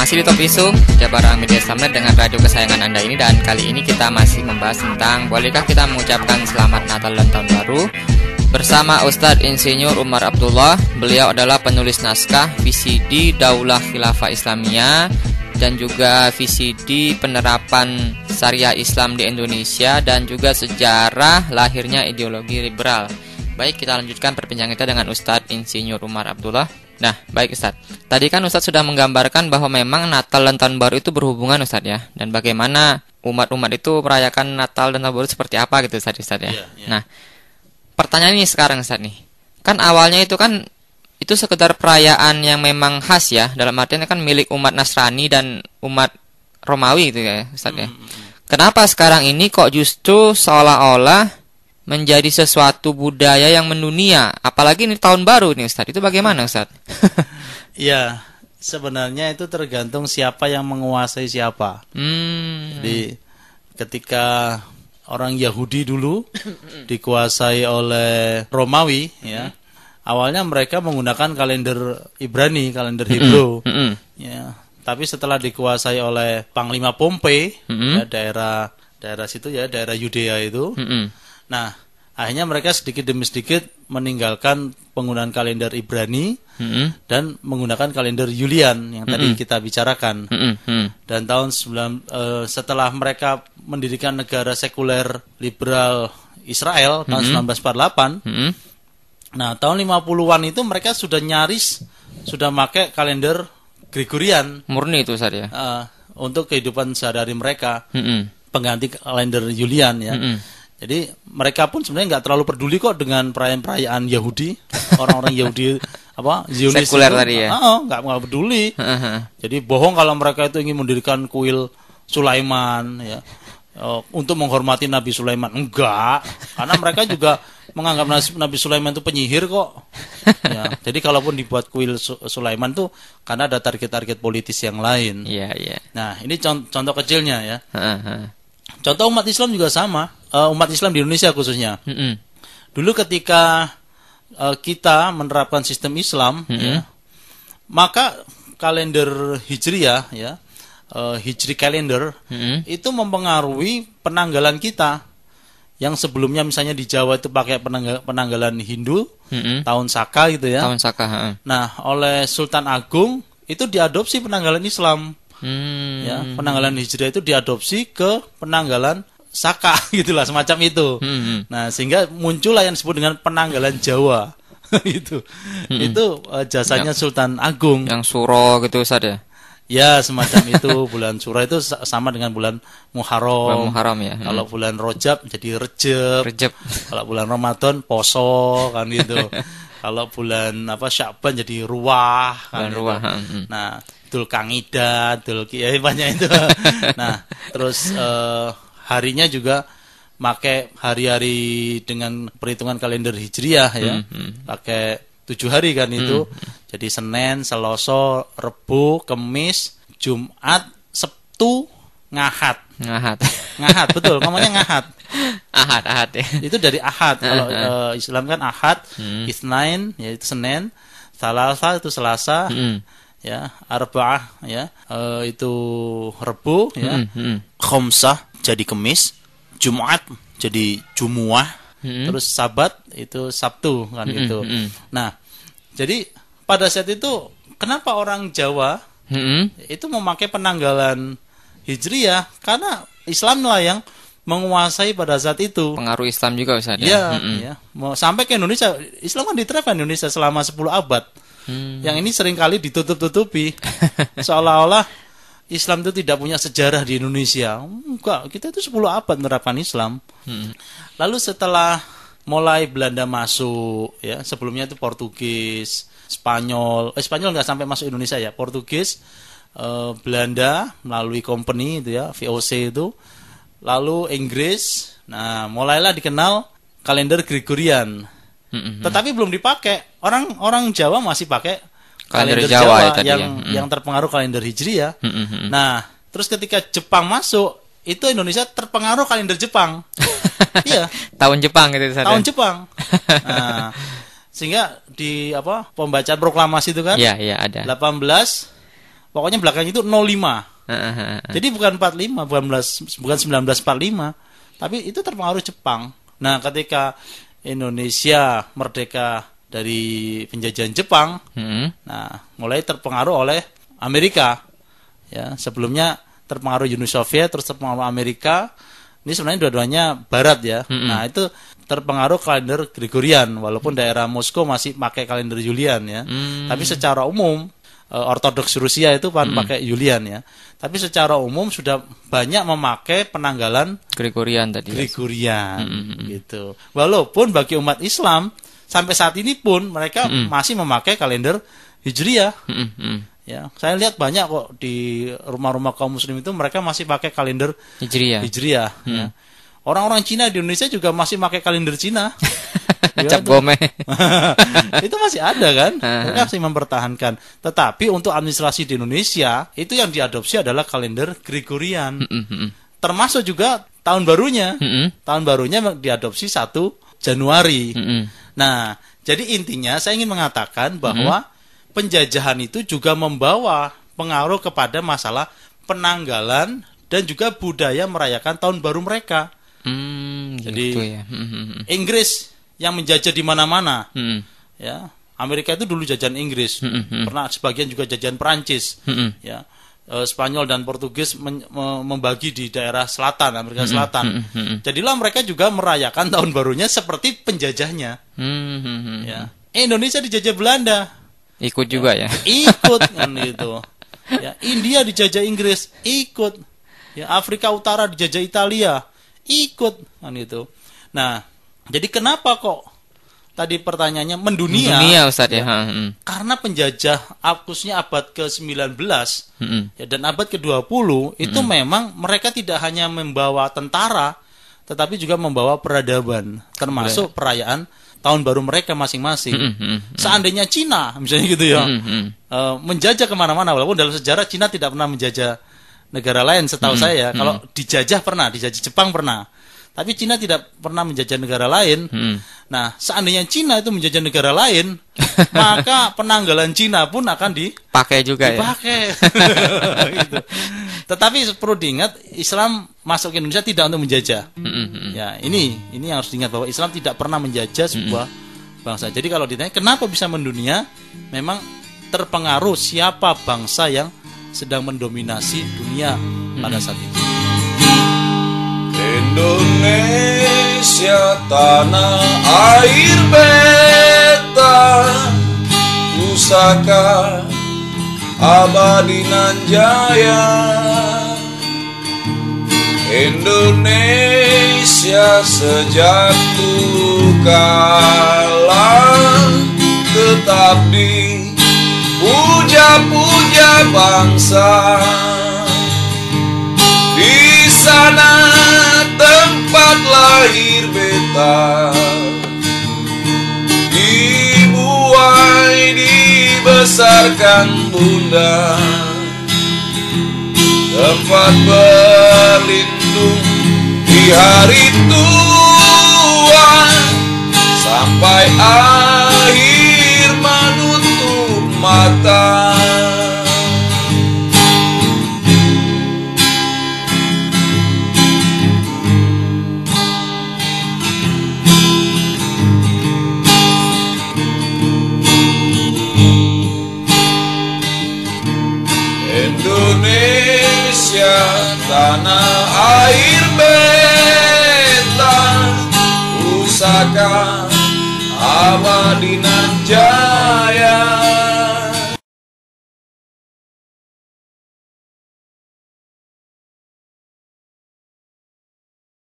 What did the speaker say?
Masih di Top Isu Jabar Media Islamnet dengan radio kesayangan Anda ini. Dan kali ini kita masih membahas tentang bolehkah kita mengucapkan selamat Natal dan Tahun Baru bersama Ustadz Insinyur Umar Abdullah. Beliau adalah penulis naskah VCD Daulah Khilafah Islamiyah dan juga VCD penerapan syariah Islam di Indonesia dan juga sejarah lahirnya ideologi liberal. Baik, kita lanjutkan perbincangan kita dengan Ustadz Insinyur Umar Abdullah. Nah, baik Ustadz. Tadi kan Ustadz sudah menggambarkan bahwa memang Natal dan Tahun Baru itu berhubungan Ustadz ya. Dan bagaimana umat-umat itu merayakan Natal dan Tahun Baru seperti apa gitu Ustadz ya. Yeah. Nah, pertanyaan ini sekarang Ustadz nih. Kan awalnya itu kan itu sekedar perayaan yang memang khas ya. Dalam artian kan milik umat Nasrani dan umat Romawi gitu ya Ustadz ya. Kenapa sekarang ini kok justru seolah-olah menjadi sesuatu budaya yang mendunia, apalagi ini tahun baru nih Ustadz, itu bagaimana Ustadz? Ya, sebenarnya itu tergantung siapa yang menguasai siapa. Jadi ketika orang Yahudi dulu dikuasai oleh Romawi, ya, awalnya mereka menggunakan kalender Ibrani, kalender Hebrew, ya. Tapi setelah dikuasai oleh Panglima Pompei, ya, daerah situ ya, daerah Yudea itu. Nah, akhirnya mereka sedikit demi sedikit meninggalkan penggunaan kalender Ibrani dan menggunakan kalender Julian yang tadi kita bicarakan. Dan setelah mereka mendirikan negara sekuler liberal Israel tahun 1948, nah tahun 50-an itu mereka sudah nyaris sudah pakai kalender Gregorian. Murni itu Ustaz ya. Untuk kehidupan sehari-hari mereka. Pengganti kalender Julian ya. Jadi mereka pun sebenarnya nggak terlalu peduli kok dengan perayaan-perayaan Yahudi, orang-orang Yahudi Zionis sekuler tadi ya. Nggak peduli. Jadi bohong kalau mereka itu ingin mendirikan kuil Sulaiman ya, untuk menghormati Nabi Sulaiman. Enggak, karena mereka juga menganggap Nabi Sulaiman itu penyihir kok. Ya, jadi kalaupun dibuat kuil Sulaiman tuh karena ada target-target politis yang lain. Iya. Nah ini contoh kecilnya ya. Contoh umat Islam juga sama, umat Islam di Indonesia khususnya. Dulu ketika kita menerapkan sistem Islam, ya, maka kalender Hijriyah, ya, Hijri kalender, itu mempengaruhi penanggalan kita. Yang sebelumnya misalnya di Jawa itu pakai penanggalan Hindu, tahun Saka gitu ya. Tahun Saka. Nah, oleh Sultan Agung itu diadopsi penanggalan Islam. Ya, penanggalan Hijriah itu diadopsi ke penanggalan Saka gitulah, semacam itu. Nah, sehingga muncullah yang disebut dengan penanggalan Jawa. Itu jasanya Sultan Agung. Yang Suro gitu Ustaz ya. Ya, semacam itu. Bulan Suro itu sama dengan bulan Muharram. Bulan Muharram ya. Kalau bulan Rajab jadi Rejab. Kalau bulan Ramadan Poso kan gitu. Kalau bulan Sya'ban jadi Ruwah kan. Ruwah. Nah, Dul Kangida, Dul Qiyai, banyak itu. Nah, terus harinya juga pakai hari-hari dengan perhitungan kalender Hijriah ya. Pakai 7 hari kan itu. Jadi Senin, Selasa, Rebo, Kemis, Jumat, Sabtu, Ahad. Ahad, betul, namanya Ahad. Ahad ya. Itu dari Ahad. Kalau Islam kan Ahad, Itsnain yaitu Senin, Salasa itu Selasa. Ya, Arba'ah ya, itu Rebo ya. Khamsah jadi Kemis, Jumat jadi Jumuah, terus Sabat itu Sabtu kan gitu. Nah, jadi pada saat itu kenapa orang Jawa itu memakai penanggalan Hijriyah? Karena Islam lah yang menguasai pada saat itu. Pengaruh Islam juga Ustaz ya. Ya. Mau sampai ke Indonesia, Islam kan diterapkan di Indonesia selama 10 abad. Yang ini seringkali ditutup-tutupi seolah-olah Islam itu tidak punya sejarah di Indonesia. Enggak, kita itu 10 abad menerapkan Islam. Lalu setelah mulai Belanda masuk ya, sebelumnya itu Portugis, Spanyol nggak sampai masuk Indonesia ya, Portugis, Belanda melalui company itu ya, VOC itu, lalu Inggris. Nah, mulailah dikenal kalender Gregorian. Tetapi belum dipakai. Orang Jawa masih pakai kalender Jawa yang terpengaruh kalender Hijriah. Nah, terus ketika Jepang masuk, itu Indonesia terpengaruh kalender Jepang. Iya. Tahun Jepang gitu. Tahun Jepang. Nah, sehingga di pembacaan proklamasi itu kan? Iya, ada. 18 pokoknya belakangnya itu 05. Jadi bukan 45, bukan 1945, tapi itu terpengaruh Jepang. Nah, ketika Indonesia merdeka dari penjajahan Jepang, nah mulai terpengaruh oleh Amerika. Ya, sebelumnya terpengaruh Uni Soviet, terus terpengaruh Amerika. Ini sebenarnya dua-duanya Barat ya. Nah, itu terpengaruh kalender Gregorian, walaupun daerah Moskow masih pakai kalender Julian ya. Tapi secara umum Ortodoks Rusia itu kan pakai Julian ya. Tapi secara umum sudah banyak memakai penanggalan Gregorian tadi. Gregorian gitu. Walaupun bagi umat Islam sampai saat ini pun mereka masih memakai kalender Hijriah. Ya, saya lihat banyak kok di rumah-rumah kaum muslim itu mereka masih pakai kalender Hijriah. Ya. Orang-orang Cina di Indonesia juga masih pakai kalender Cina. Cap gome. Itu masih ada kan? Mereka masih mempertahankan. Tetapi untuk administrasi di Indonesia itu yang diadopsi adalah kalender Gregorian. Termasuk juga tahun barunya. Tahun barunya diadopsi 1 Januari. Nah, jadi intinya saya ingin mengatakan bahwa penjajahan itu juga membawa pengaruh kepada masalah penanggalan dan juga budaya merayakan tahun baru mereka. Jadi gitu ya. Inggris yang menjajah di mana-mana, ya Amerika itu dulu jajahan Inggris, pernah sebagian juga jajahan Perancis, ya Spanyol dan Portugis membagi di daerah selatan Amerika Selatan. Jadilah mereka juga merayakan tahun barunya seperti penjajahnya. Ya. Indonesia dijajah Belanda. Ikut juga ya. Ikut kan gitu. Ya, India dijajah Inggris, ikut. Ya, Afrika Utara dijajah Italia, ikut kan gitu. Nah, jadi kenapa kok tadi pertanyaannya mendunia? Mendunia Ustaz ya. Karena penjajah khususnya abad ke-19 ya, dan abad ke-20 itu memang mereka tidak hanya membawa tentara tetapi juga membawa peradaban, termasuk perayaan tahun baru mereka masing-masing. Seandainya Cina, misalnya gitu ya, menjajah kemana-mana, walaupun dalam sejarah Cina tidak pernah menjajah negara lain setahu saya. Kalau dijajah pernah, dijajah Jepang pernah. Tapi Cina tidak pernah menjajah negara lain. Nah, seandainya Cina itu menjajah negara lain, maka penanggalan Cina pun akan dipakai juga dipakai. Gitu. Tetapi perlu diingat, Islam masuk ke Indonesia tidak untuk menjajah. Ya, ini yang harus diingat bahwa Islam tidak pernah menjajah sebuah bangsa. Jadi kalau ditanya kenapa bisa mendunia, memang terpengaruh siapa bangsa yang sedang mendominasi dunia pada saat itu. Indonesia tanah air beta, pusaka abadi nan jaya. Indonesia sejak dulu kala tetap dipuja-puja bangsa. Di sana tempat lahir beta, dibuai dibesarkan bunda, tempat berlindung di hari tua sampai akhir menutup mata. Indonesia tanah air beta, pusaka abadi nan jaya.